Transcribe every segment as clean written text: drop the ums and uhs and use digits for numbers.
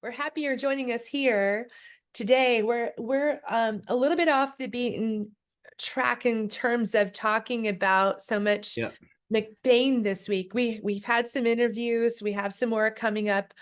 We're happy you're joining us here today. We're a little bit off the beaten track in terms of talking about so much Yeah. McBain this week. We've had some interviews. We have some more coming up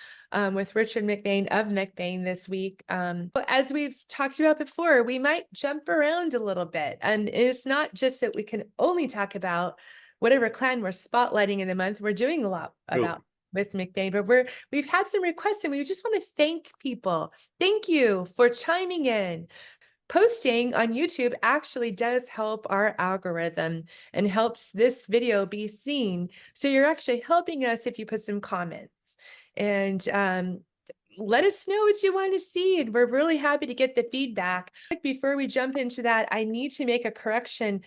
with Richard McBain of McBain this week. But as we've talked about before, we might jump around a little bit, and it's not just that we can only talk about whatever clan we're spotlighting in the month. We're doing a lot True. about with McBain, but we've had some requests, and we just want to thank people. Thank you for chiming in. Posting on YouTube actually does help our algorithm and helps this video be seen. So you're actually helping us if you put some comments and let us know what you want to see. And we're really happy to get the feedback. Before we jump into that, I need to make a correction.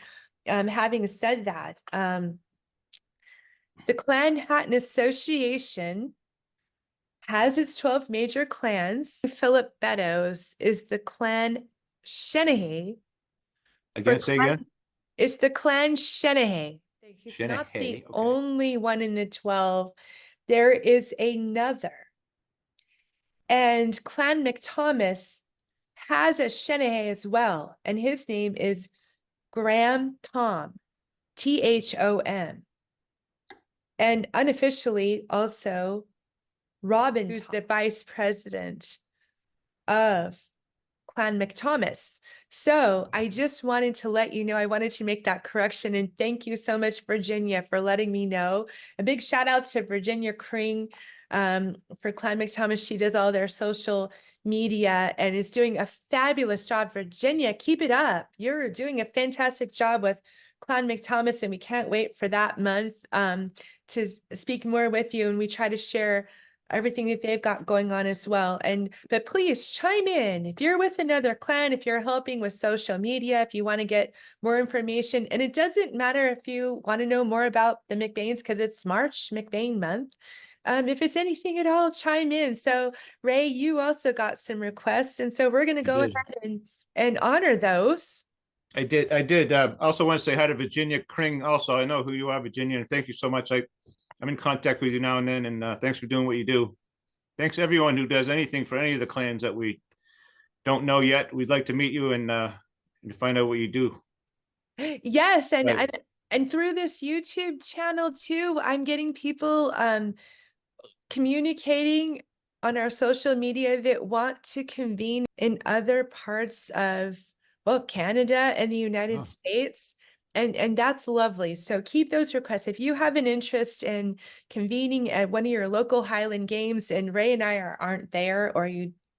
Having said that, the Clan Hatton Association has its 12 major clans. Philip Beddoes is the Clan Shenehey. Again, say again. It's the Clan Shenehey. He's not the Shanahay. Okay. only one in the 12. There is another. And Clan McThomas has a Shenehey as well. And his name is Graham Tom, Thom. And unofficially also Robin, who's the vice president of Clan McThomas. So I just wanted to let you know, I wanted to make that correction, and thank you so much, Virginia, for letting me know. A big shout out to Virginia Kring for Clan McThomas. She does all their social media and is doing a fabulous job. Virginia, keep it up. You're doing a fantastic job with Clan McThomas, and we can't wait for that month to speak more with you, and we try to share everything that they've got going on as well. But please chime in if you're with another clan, if you're helping with social media, if you want to get more information. And it doesn't matter if you want to know more about the McBains, because it's March McBain month. If it's anything at all, chime in. So Ray, you also got some requests, and so we're going to go ahead and honor those. I did. I did. Also want to say hi to Virginia Kring. Also, I know who you are, Virginia, and thank you so much. I'm in contact with you now and then, and thanks for doing what you do. Thanks to everyone who does anything for any of the clans that we don't know yet. We'd like to meet you and find out what you do. Yes, Right. and through this YouTube channel too, I'm getting people communicating on our social media that want to convene in other parts of, well, Canada and the United States. And that's lovely. So keep those requests. If you have an interest in convening at one of your local Highland games and Ray and I aren't there,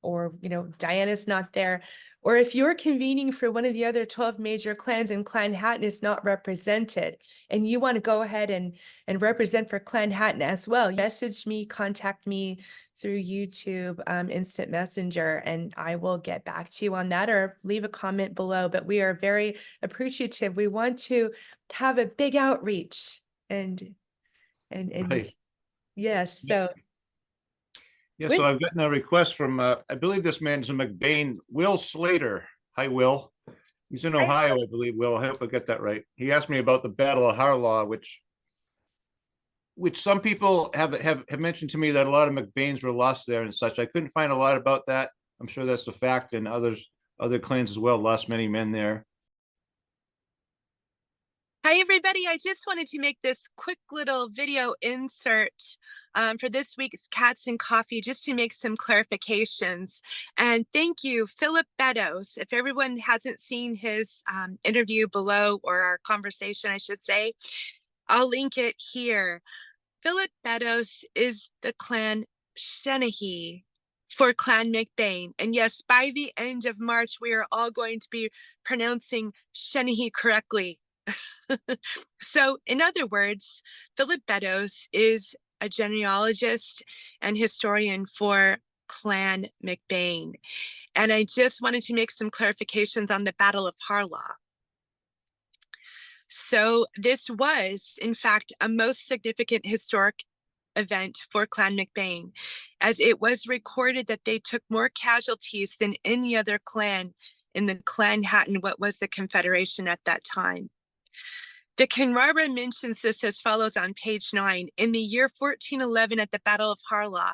or Diana's not there, or if you're convening for one of the other 12 major clans and Clan Hatton is not represented, and you want to go ahead and represent for Clan Hatton as well, message me, contact me through YouTube, instant messenger, and I will get back to you on that, or leave a comment below. But we are very appreciative. We want to have a big outreach and Right. yes. So Yeah, so I've gotten a request from I believe this man's a McBain, Will Slater. Hi, Will. He's in Ohio, I believe. Will, I hope I get that right. He asked me about the Battle of Harlaw, which some people have mentioned to me that a lot of McBains were lost there and such. I couldn't find a lot about that. I'm sure that's a fact, and other clans as well lost many men there. Hi, everybody. I just wanted to make this quick little video insert for this week's Cats and Coffee, just to make some clarifications. And thank you, Philip Beddoes. If everyone hasn't seen his interview below, or our conversation, I should say, I'll link it here. Philip Beddoes is the Clan Shenehey for Clan McBain. And yes, by the end of March, we are all going to be pronouncing Shenehey correctly. So, in other words, Philip Beddoes is a genealogist and historian for Clan McBain. And I just wanted to make some clarifications on the Battle of Harlaw. So this was, in fact, a most significant historic event for Clan McBain, as it was recorded that they took more casualties than any other clan in the Clan Hatton, what was the Confederation at that time. The Kinrara mentions this as follows on page 9. In the year 1411, at the Battle of Harlaw,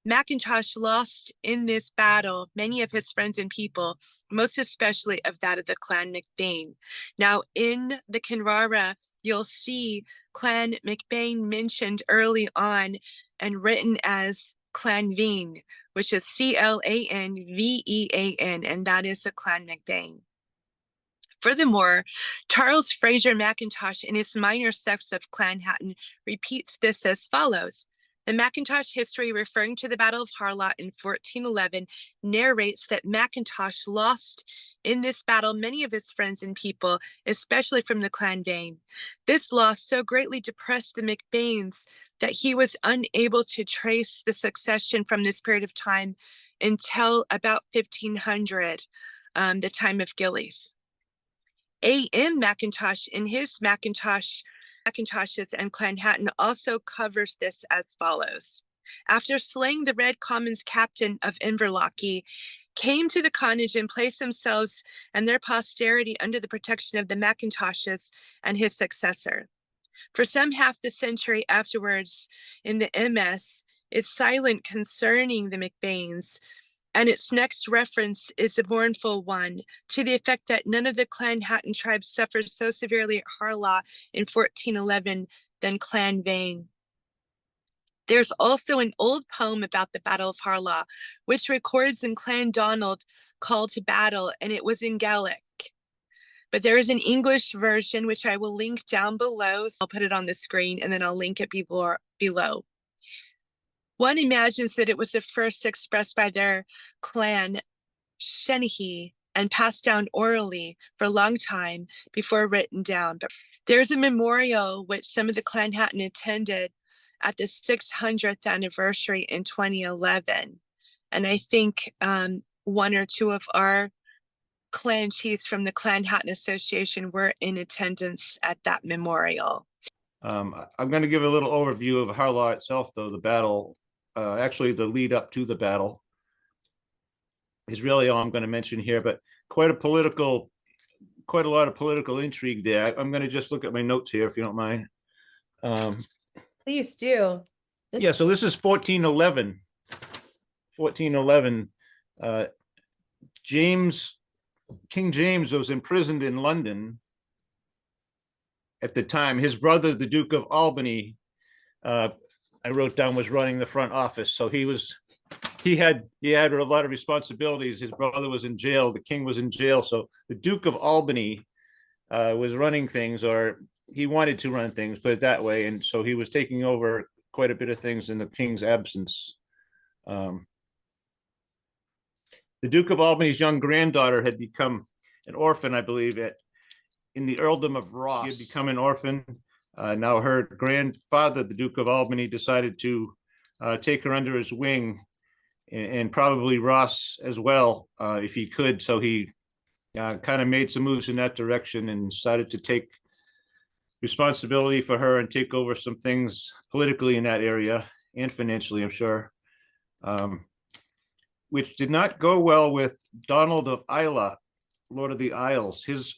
McIntosh lost in this battle many of his friends and people, most especially of that of the Clan MacBain. Now, in the Kinrara, you'll see Clan MacBain mentioned early on and written as Clan Vean, which is Clanvean, and that is the Clan MacBain. Furthermore, Charles Fraser McIntosh, in his minor sects of Clan Hatton, repeats this as follows. The McIntosh history referring to the Battle of Harlaw in 1411 narrates that McIntosh lost in this battle many of his friends and people, especially from the Clan Vean. This loss so greatly depressed the MacBains that he was unable to trace the succession from this period of time until about 1500, the time of Gillies. A.M. McIntosh, in his McIntoshes and Clan Hatton, also covers this as follows. After slaying the Red Commons captain of Inverlochy, came to the Connaught and placed themselves and their posterity under the protection of the McIntoshes and his successor. For some half the century afterwards, in the MS, is silent concerning the MacBains, and its next reference is a mournful one, to the effect that none of the Clan Hatton tribes suffered so severely at Harlaw in 1411 than Clan Vean. There's also an old poem about the Battle of Harlaw, which records in Clan Donald call to battle, and it was in Gaelic. But there is an English version, which I will link down below. So I'll put it on the screen, and then I'll link it below. One imagines that it was the first expressed by their clan Shenehee and passed down orally for a long time before written down. But there's a memorial which some of the Clan Hatton attended at the 600th anniversary in 2011. And I think one or two of our clan chiefs from the Clan Hatton Association were in attendance at that memorial. I'm going to give a little overview of Harlaw itself, though. The battle, actually the lead up to the battle, is really all I'm going to mention here, but quite a lot of political intrigue there. I'm going to just look at my notes here, if you don't mind. Please do. Yeah, so this is 1411. 1411. King James was imprisoned in London at the time. His brother, the Duke of Albany, I wrote down, was running the front office. So he had a lot of responsibilities. His brother was in jail. The king was in jail. So the Duke of Albany was running things, or he wanted to run things, put it that way. And so he was taking over quite a bit of things in the king's absence. The Duke of Albany's young granddaughter had become an orphan, I believe, in the earldom of Ross. She had become an orphan. Now her grandfather, the Duke of Albany, decided to take her under his wing, and probably Ross as well, if he could. So he kind of made some moves in that direction and decided to take responsibility for her and take over some things politically in that area and financially, I'm sure, which did not go well with Donald of Islay, Lord of the Isles. His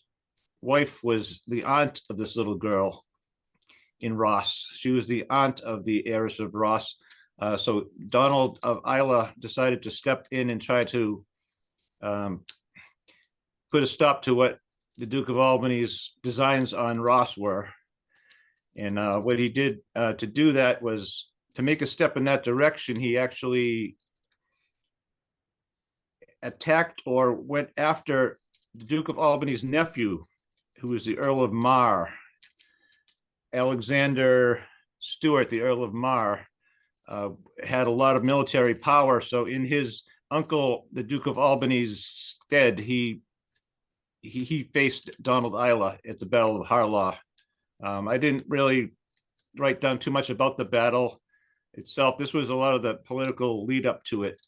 wife was the aunt of this little girl in Ross. She was the aunt of the heiress of Ross. So Donald of Islay decided to step in and try to put a stop to what the Duke of Albany's designs on Ross were. And what he did to do that was to make a step in that direction. He actually attacked or went after the Duke of Albany's nephew, who was the Earl of Mar. Alexander Stuart, the Earl of Mar, had a lot of military power. So in his uncle, the Duke of Albany's stead, he faced Donald Islay at the Battle of Harlaw. I didn't really write down too much about the battle itself. This was a lot of the political lead up to it.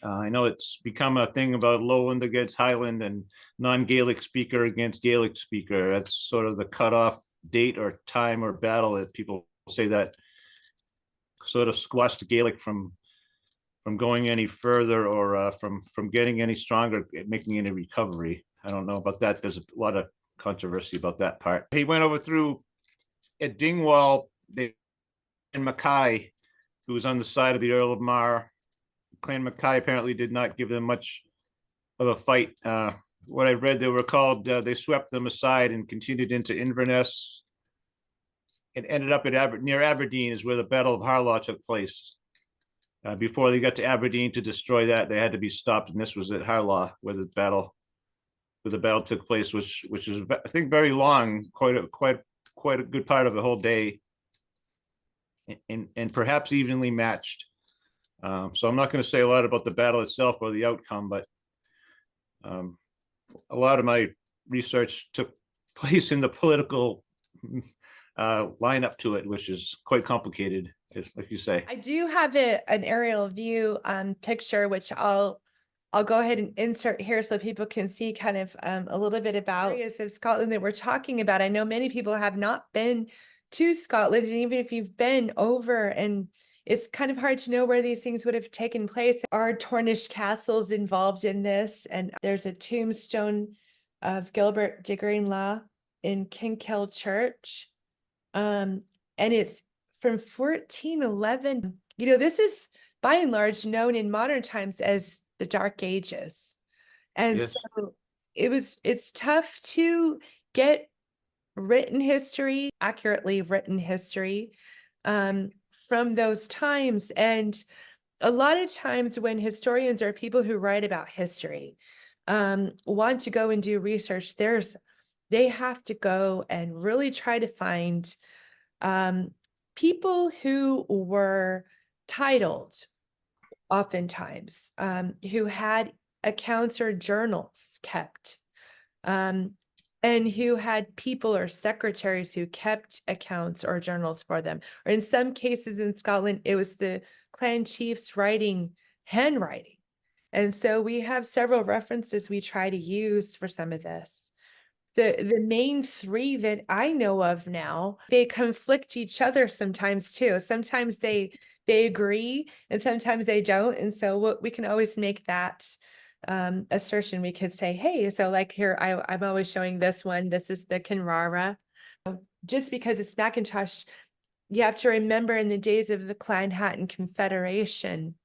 I know it's become a thing about Lowland against Highland and non-Gaelic speaker against Gaelic speaker. That's sort of the cutoff date or time or battle that people say that sort of squashed Gaelic from going any further, or from getting any stronger, making any recovery. I don't know about that. There's a lot of controversy about that part. He went over through at Dingwall and Mackay. who was on the side of the Earl of Mar. Clan Mackay apparently did not give them much of a fight. What I read, they were called, they swept them aside and continued into Inverness and ended up at near Aberdeen is where the Battle of Harlaw took place. Before they got to Aberdeen to destroy that, they had to be stopped, and this was at Harlaw where the battle took place, which is, I think, very long, quite a good part of the whole day, and perhaps evenly matched. So I'm not going to say a lot about the battle itself or the outcome, but a lot of my research took place in the political lineup to it, which is quite complicated, like you say. I do have an aerial view picture, which I'll go ahead and insert here so people can see kind of a little bit about areas of Scotland that we're talking about. I know many people have not been to Scotland, and even if you've been over, and it's kind of hard to know where these things would have taken place. Are Tornish castles involved in this? And there's a tombstone of Gilbert de Greenlaw in Kinkill Church. And it's from 1411. You know, this is by and large known in modern times as the Dark Ages. And Yes. so it's tough to get written history, accurately written history, from those times. And a lot of times when historians or people who write about history want to go and do research, they have to go and really try to find people who were titled, oftentimes, who had accounts or journals kept, and who had people or secretaries who kept accounts or journals for them. Or in some cases in Scotland, it was the clan chiefs writing handwriting. And so we have several references we try to use for some of this. The main three that I know of now, they conflict each other sometimes too. Sometimes they agree and sometimes they don't. And so we can always make that assertion. We could say, hey, so like here, I'm always showing this one. This is the Kinrara. Just because it's McIntosh, you have to remember in the days of the Clan Hatton Confederation,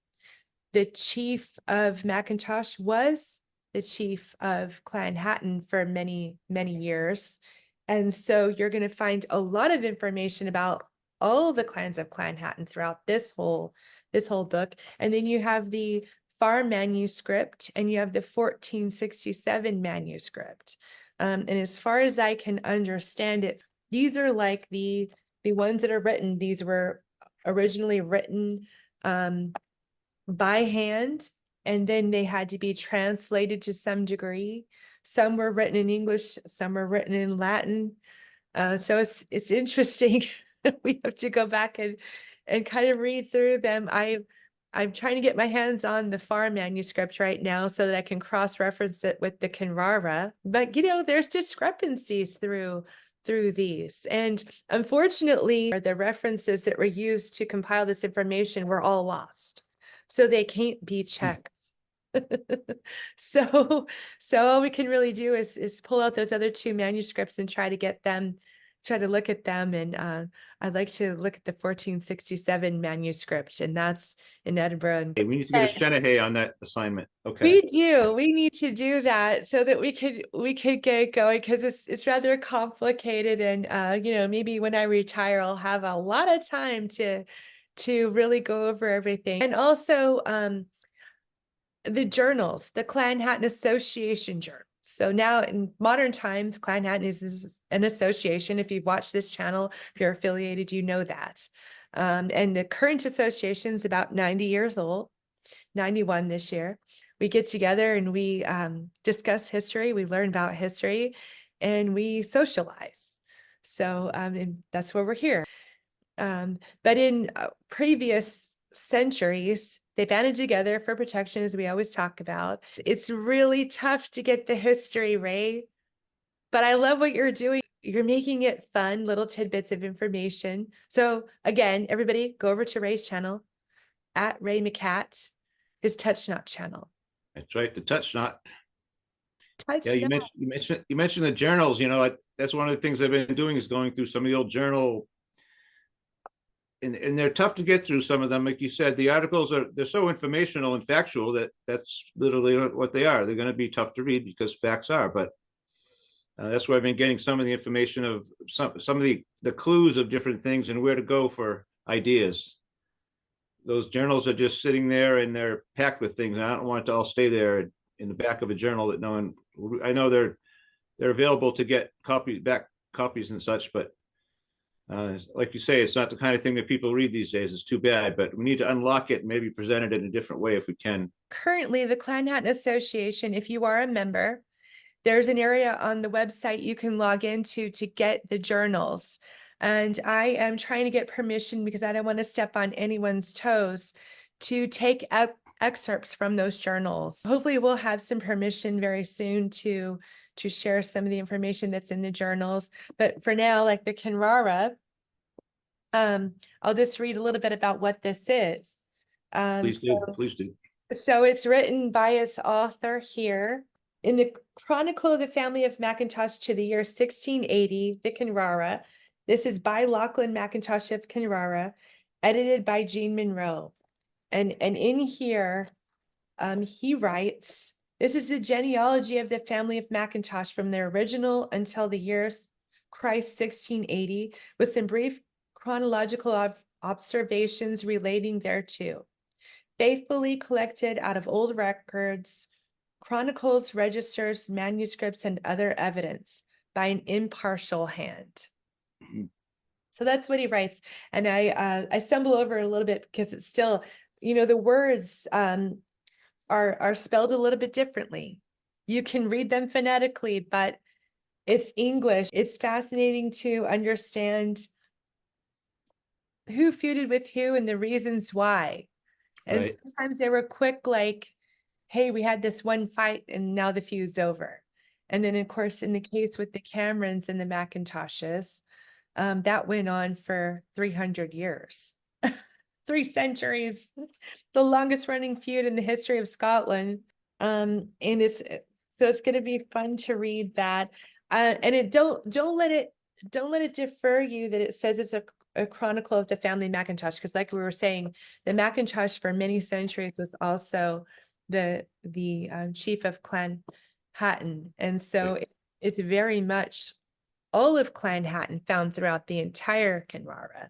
the chief of McIntosh was the chief of Clan Hatton for many, many years. And so you're going to find a lot of information about all the clans of Clan Hatton throughout this whole book. And then you have the Farr manuscript and you have the 1467 manuscript. And as far as I can understand it, these are like the ones that are written. These were originally written by hand, and then they had to be translated to some degree. Some were written in English, some were written in Latin. So it's interesting. We have to go back and kind of read through them. I'm trying to get my hands on the Farr manuscript right now so that I can cross-reference it with the Kinrara. But you know, there's discrepancies through these. And unfortunately, the references that were used to compile this information were all lost. So they can't be checked. So all we can really do is pull out those other two manuscripts and try to look at them. And I'd like to look at the 1467 manuscript, and that's in Edinburgh. And Hey, we need to get a Shanahay on that assignment. Okay. we need to do that so that we could get going, because it's rather complicated. And you know, maybe when I retire, I'll have a lot of time to really go over everything. And also the journals, the Clan Hatton Association journals. So now in modern times, Clan Hatton is an association. If you've watched this channel, if you're affiliated, you know that. And the current association is about 90 years old, 91 this year. We get together and we discuss history, we learn about history, and we socialize. So and that's why we're here. But in previous centuries, they banded together for protection, as we always talk about. It's really tough to get the history, Ray. But I love what you're doing. You're making it fun, little tidbits of information. So again, everybody go over to Ray's channel, at Ray McCat, his Touch Knot channel. That's right, the touch knot. Touch Yeah, you Knot. mentioned the journals. You know, that's one of the things I've been doing is going through some of the old and they're tough to get through, some of them. Like you said, the articles they're so informational and factual that that's literally what they are. They're going to be tough to read because facts are, but that's where I've been getting some of the information of some of the clues of different things and where to go for ideas. Those journals are just sitting there and they're packed with things. And I don't want it to all stay there in the back of a journal that no one, I know they're available to get copies and such, but like you say, it's not the kind of thing that people read these days. It's too bad, but we need to unlock it and maybe present it in a different way if we can. Currently, the Clan Hatton Association, if you are a member, there's an area on the website you can log into to get the journals. And I am trying to get permission because I don't want to step on anyone's toes to take excerpts from those journals. Hopefully we'll have some permission very soon to share some of the information that's in the journals. But for now, like the Kinrara, I'll just read a little bit about what this is. Please do, please do. So it's written by its author here. In the Chronicle of the Family of McIntosh to the year 1680, the Kinrara. This is by Lachlan McIntosh of Kinrara, edited by Jean Monroe. And in here, he writes, this is the genealogy of the family of McIntosh from their original until the year Christ 1680, with some brief chronological observations relating thereto. Faithfully collected out of old records, chronicles, registers, manuscripts, and other evidence by an impartial hand. So that's what he writes. And I stumble over a little bit because it's still, you know, the words are spelled a little bit differently. You can read them phonetically, but it's English. It's fascinating to understand who feuded with who and the reasons why. And Right. sometimes they were quick, like, hey, we had this one fight and now the feud's over. And then, of course, in the case with the Camerons and the McIntoshes, that went on for 300 years, 3 centuries, the longest running feud in the history of Scotland. And it's going to be fun to read that. And it don't let it defer you that it says it's a chronicle of the family McIntosh, because like we were saying, the McIntosh for many centuries was also the chief of Clan Hatton, and so it's very much all of Clan Hatton found throughout the entire Kinrara.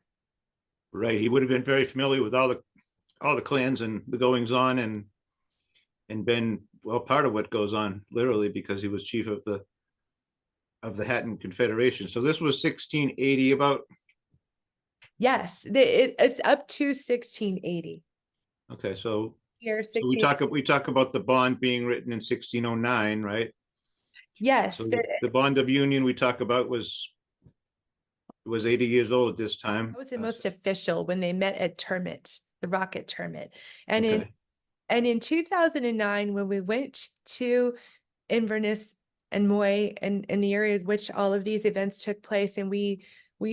Right, he would have been very familiar with all the clans and the goings on, and been part of what goes on, literally, because he was chief of the Hatton Confederation. So this was 1680, about. Yes, it's up to 1680. Okay, so Year so 16. we talk about the bond being written in 1609, right? Yes, So the bond of union we talk about was 80 years old at this time. that was the most official when they met at Termit, the Rocket Termit. And Okay. in 2009, when we went to Inverness and Moy and in the area in which all of these events took place, and we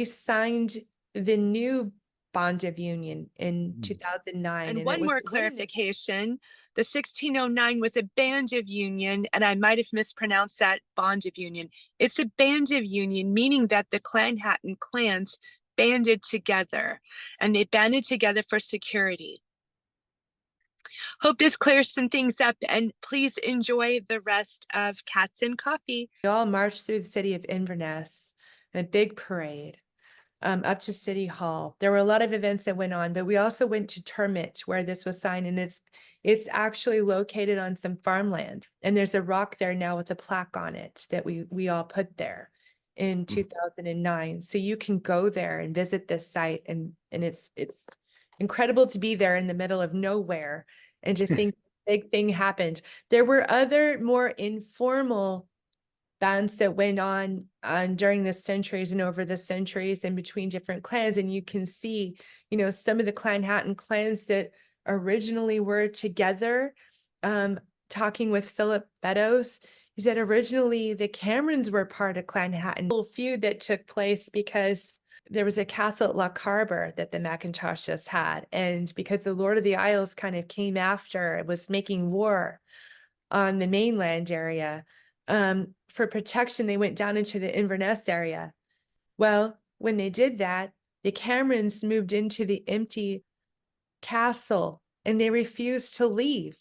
signed the new bond of union in 2009. And it one was more clarification, the 1609 was a band of union, and I might have mispronounced that bond of union. It's a band of union, meaning that the Clan Hatton clans banded together, and they banded together for security. Hope this clears some things up, and please enjoy the rest of Cats and Coffee. We all marched through the city of Inverness in a big parade. Up to City Hall. There were a lot of events that went on, but we also went to Termit where this was signed, and it's actually located on some farmland. And there's a rock there now with a plaque on it that we all put there in 2009. So you can go there and visit this site, and it's incredible to be there in the middle of nowhere and to think big thing happened. There were other more informal bands that went on during the centuries and over the centuries and between different clans. And you can see, you know, some of the Clan Hatton clans that originally were together. Talking with Philip Beddoes, he said originally the Camerons were part of Clan Hatton. A feud that took place because there was a castle at Loch Harbour that the McIntoshes had. And because the Lord of the Isles kind of came after, it was making war on the mainland area. For protection, they went down into the Inverness area. Well, when they did that, the Camerons moved into the empty castle and they refused to leave.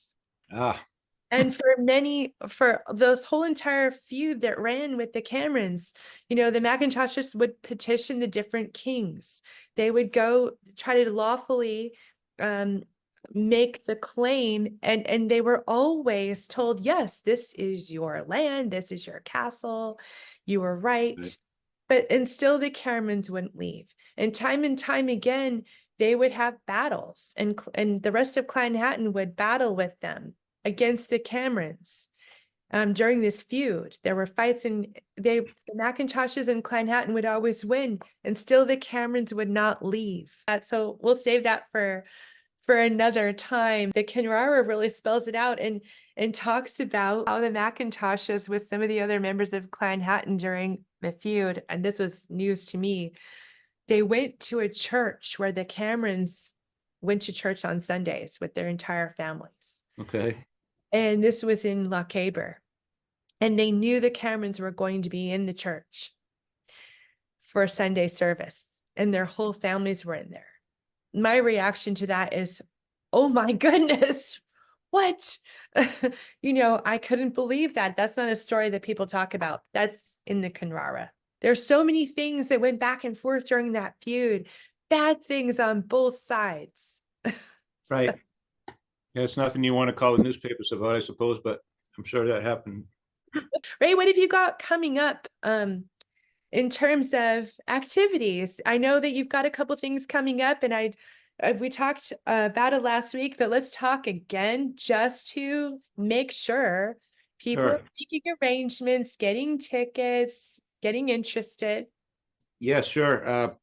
Ah, And for this whole entire feud that ran with the Camerons, the McIntoshes would petition the different kings. They would go try to lawfully make the claim, and they were always told, yes, this is your land, this is your castle, you were right. Right. And still the Camerons wouldn't leave. And time again, they would have battles, and the rest of Clan Hatton would battle with them against the Camerons. During this feud, there were fights, and the McIntoshes and Clan Hatton would always win, and still the Camerons would not leave. So we'll save that for another time. The Kinrara really spells it out and talks about how the McIntoshes with some of the other members of Clan Hatton during the feud, and this was news to me, they went to a church where the Camerons went to church on Sundays with their entire families. okay. And this was in Lochaber. And they knew the Camerons were going to be in the church for Sunday service, and their whole families were in there. My reaction to that is, oh my goodness, what? I couldn't believe that. That's not a story that people talk about. That's in the Kinrara. There's so many things that went back and forth during that feud, bad things on both sides. Right. Yeah, it's nothing you want to call the newspapers about, I suppose, but I'm sure that happened. Ray, what have you got coming up in terms of activities? I know that you've got a couple things coming up, and we talked about it last week, but let's talk again just to make sure people Sure. are making arrangements, getting tickets, getting interested. Yeah, sure.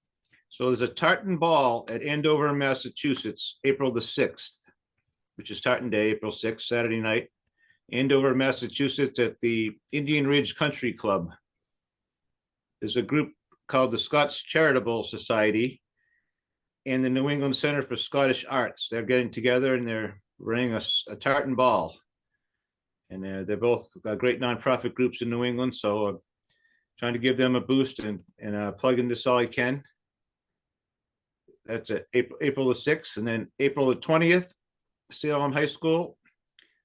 So there's a tartan ball at Andover, Massachusetts, April the 6th, which is Tartan Day, April 6th, Saturday night. Andover, Massachusetts at the Indian Ridge Country Club. There's a group called the Scots Charitable Society and the New England Center for Scottish Arts. They're getting together and they're running a tartan ball. And they're both great nonprofit groups in New England. So trying to give them a boost and plug in this all I can. That's April the 6th. And then April the 20th, Salem High School.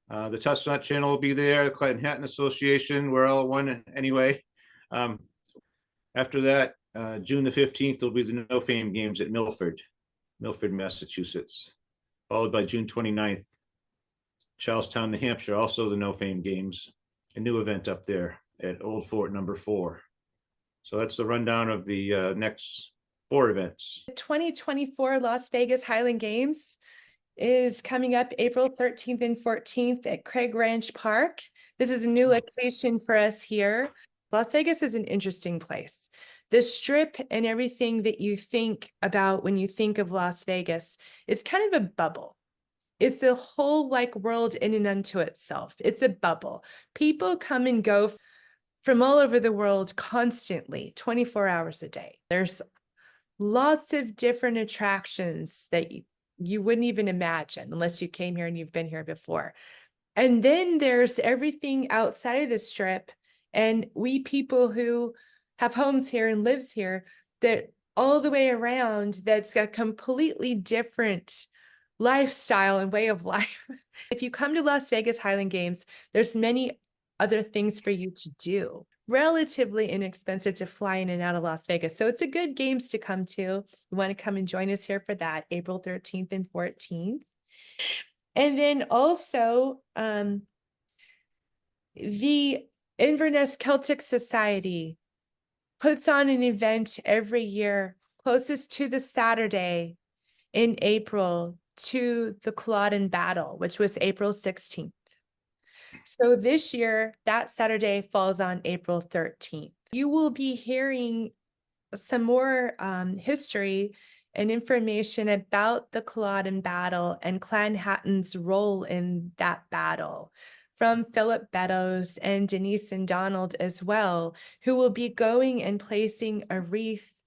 The Chestnut Channel will be there, the Clinton Hatton Association, we're all one anyway. After that, June the 15th will be the No Fame Games at Milford, Massachusetts. Followed by June 29th, Charlestown, New Hampshire, also the No Fame Games, a new event up there at Old Fort number 4. So that's the rundown of the next 4 events. The 2024 Las Vegas Highland Games is coming up April 13th and 14th at Craig Ranch Park. This is a new location for us here. Las Vegas is an interesting place. The Strip and everything that you think about when you think of Las Vegas is kind of a bubble. It's a whole world in and unto itself. It's a bubble. People come and go from all over the world constantly, 24 hours a day. There's lots of different attractions that you wouldn't even imagine unless you came here and you've been here before. And then there's everything outside of the Strip, and we people who have homes here and lives here, that all the way around, that's a completely different lifestyle and way of life. If you come to Las Vegas Highland Games, there's many other things for you to do. Relatively inexpensive to fly in and out of Las Vegas. So it's a good games to come to. You want to come and join us here for that, April 13th and 14th. And then also the Inverness Celtic Society puts on an event every year closest to the Saturday in April to the Culloden Battle, which was April 16th. So this year, that Saturday falls on April 13th. You will be hearing some more history and information about the Culloden Battle and Clan Hatton's role in that battle from Philip Beddoes and Denise and Donald as well, who will be going and placing a wreath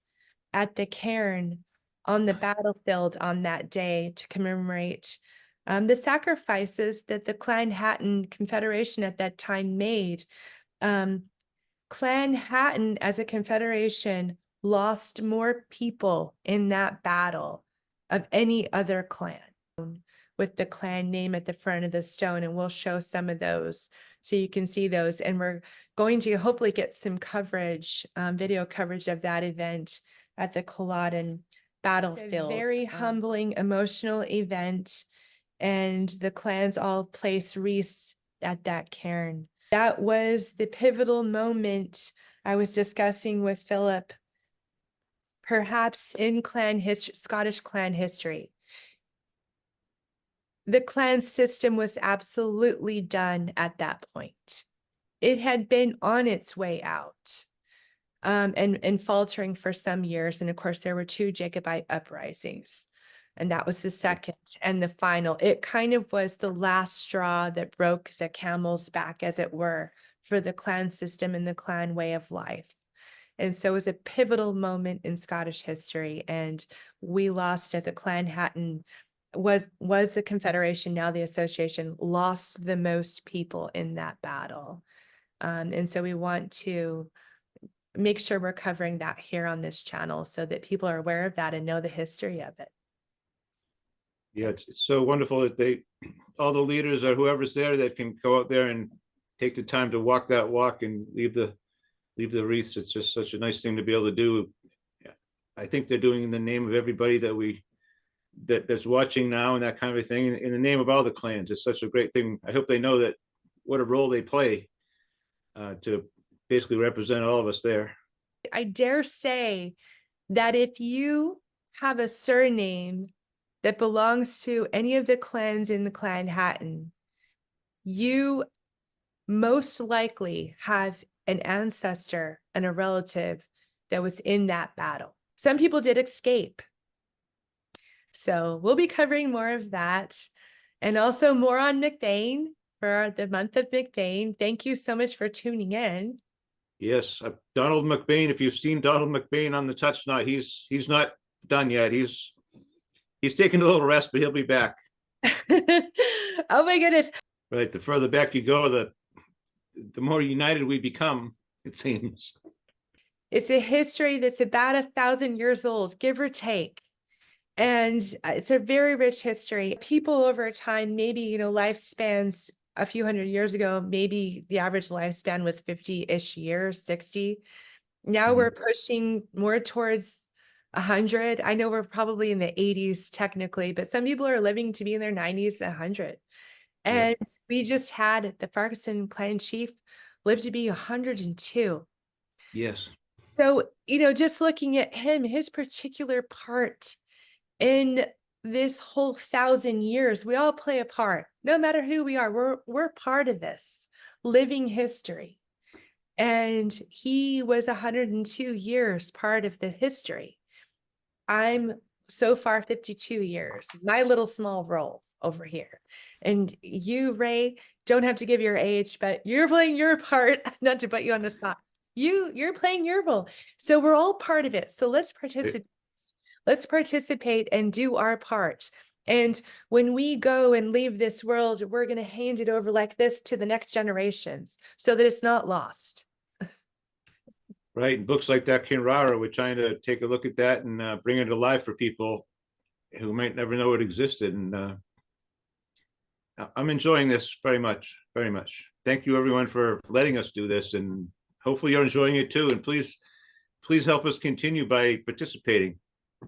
at the cairn on the battlefield on that day to commemorate the sacrifices that the Clan Hatton Confederation at that time made. Clan Hatton as a confederation lost more people in that battle of any other clan, with the clan name at the front of the stone. And we'll show some of those so you can see those. And we're going to hopefully get some coverage, video coverage of that event at the Culloden battlefield. It's a very humbling, emotional event. And the clans all place wreaths at that cairn. That was the pivotal moment I was discussing with Philip, perhaps in clan history, Scottish clan history. The clan system was absolutely done at that point. It had been on its way out, and faltering for some years. And of course, there were 2 Jacobite uprisings, and that was the second and the final. It kind of was the last straw that broke the camel's back, as it were, for the clan system and the clan way of life. And so it was a pivotal moment in Scottish history, and we lost, as a clan Hatton was the Confederation, now the Association, lost the most people in that battle. And so we want to make sure we're covering that here on this channel so that people are aware of that and know the history of it. Yeah, it's so wonderful that all the leaders or whoever's there that can go out there and take the time to walk that walk and leave the wreaths. It's just such a nice thing to be able to do. I think they're doing in the name of everybody that's watching now, and that kind of thing, in the name of all the clans. It's such a great thing. I hope they know that what a role they play to basically represent all of us there. I dare say that if you have a surname that belongs to any of the clans in the clan Hatton, you most likely have an ancestor and a relative that was in that battle. Some people did escape. So we'll be covering more of that, and also more on McBain for the month of McBain. Thank you so much for tuning in. Yes, Donald McBain. If you've seen Donald McBain on the touch knot, he's not done yet. He's taking a little rest, but he'll be back. Oh my goodness. Right. The further back you go, the more united we become, it seems. It's a history that's about 1,000 years old, give or take. And it's a very rich history. People over time, maybe, lifespans a few hundred years ago, maybe the average lifespan was 50-ish years, 60. Now we're pushing more towards 100. I know we're probably in the 80s technically, but some people are living to be in their 90s, 100. And we just had the Farquharson clan chief live to be 102. Yes. So, just looking at him, his particular part in this whole 1,000 years, we all play a part. No matter who we are, we're part of this living history. And he was 102 years part of the history. I'm so far 52 years, my little small role over here. And you, Ray, don't have to give your age, but you're playing your part, not to put you on the spot. You're playing your role. So we're all part of it. So let's participate. Let's participate and do our part. And when we go and leave this world, we're going to hand it over like this to the next generations so that it's not lost. Right. Books like that, Kinrara, we're trying to take a look at that and bring it alive for people who might never know it existed. And I'm enjoying this very much, very much. Thank you, everyone, for letting us do this. And hopefully you're enjoying it, too. And please help us continue by participating.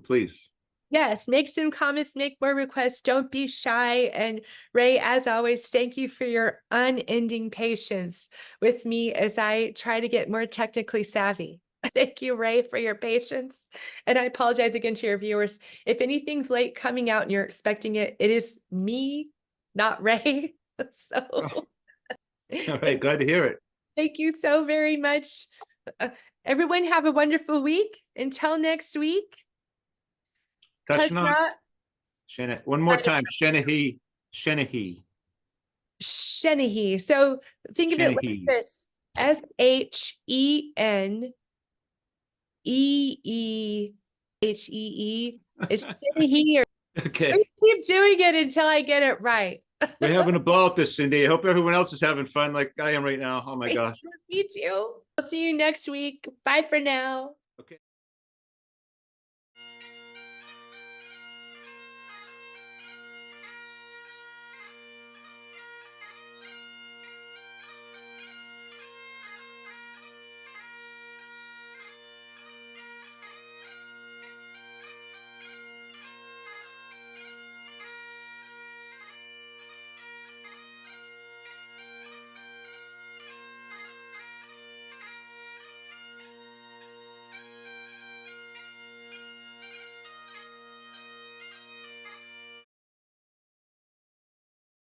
Please. Yes, make some comments, make more requests. Don't be shy. And Ray, as always, thank you for your unending patience with me as I try to get more technically savvy. Thank you, Ray, for your patience. And I apologize again to your viewers. If anything's late coming out and you're expecting it, it is me, not Ray. So. All right, glad to hear it. Thank you so very much. Everyone have a wonderful week. Until next week. Touch not. One more time. Shenahi. Shenahi. Shenahi. So think of it like this. SHENEEHEE. It's Shenahi. Okay. I keep doing it until I get it right. We're having a ball at this, Cindy. I hope everyone else is having fun like I am right now. Oh my gosh. Me too. I'll see you next week. Bye for now. Okay.